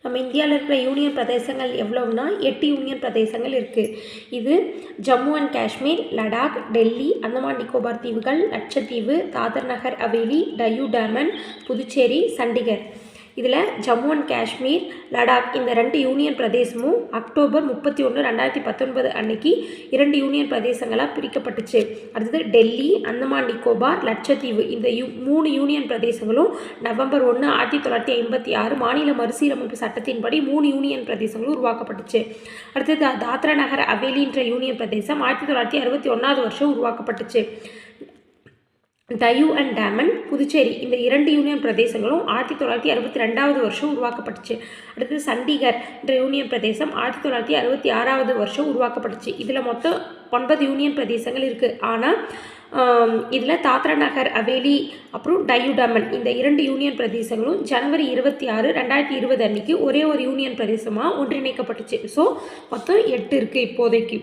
நம்ம இந்தியாவில் இருக்கிற யூனியன் பிரதேசங்கள் எவ்வளவுனா 8 யூனியன் பிரதேசங்கள் இருக்குது. இது ஜம்மு அண்ட் காஷ்மீர், லடாக், டெல்லி, அந்தமான் நிக்கோபார் தீவுகள், லட்சத்தீவு, தாதர் நகர் ஹவேலி, டையூ டாமன், புதுச்சேரி, சண்டிகர். இதில் ஜம்மு அண்ட் காஷ்மீர், லடாக் இந்த 2 யூனியன் பிரதேசமும் அக்டோபர் 31, 2019 அன்னைக்கு 2 யூனியன் பிரதேசங்களாக பிரிக்கப்பட்டுச்சு. அடுத்தது டெல்லி, அந்தமான் நிக்கோபார், லட்சத்தீவு இந்த 3 யூனியன் பிரதேசங்களும் நவம்பர் 1, 1956 மாநில மறுசீரமைப்பு சட்டத்தின்படி 3 யூனியன் பிரதேசங்களும் உருவாக்கப்பட்டுச்சு. அடுத்தது தாத்ரா நகர் ஹவேலின்ற யூனியன் பிரதேசம் 1961 வருஷம் உருவாக்கப்பட்டுச்சு. டையூ அண்ட் டாமன், புதுச்சேரி இந்த 2 யூனியன் பிரதேசங்களும் 1962 வருஷம் உருவாக்கப்பட்டுச்சு. அடுத்தது சண்டிகர் என்ற யூனியன் பிரதேசம் 1966 வருஷம் உருவாக்கப்பட்டுச்சு. இதில் மொத்தம் 9 யூனியன் பிரதேசங்கள் இருக்குது. ஆனால் இதில் தாத்ரா நகர் ஹவேலி அப்புறம் டையூ டாமன் இந்த 2 யூனியன் பிரதேசங்களும் ஜனவரி 26, 2020 அன்னைக்கு ஒரே ஒரு யூனியன் பிரதேசமாக ஒன்றிணைக்கப்பட்டுச்சு. ஸோ மொத்தம் 8 இருக்குது இப்போதைக்கு.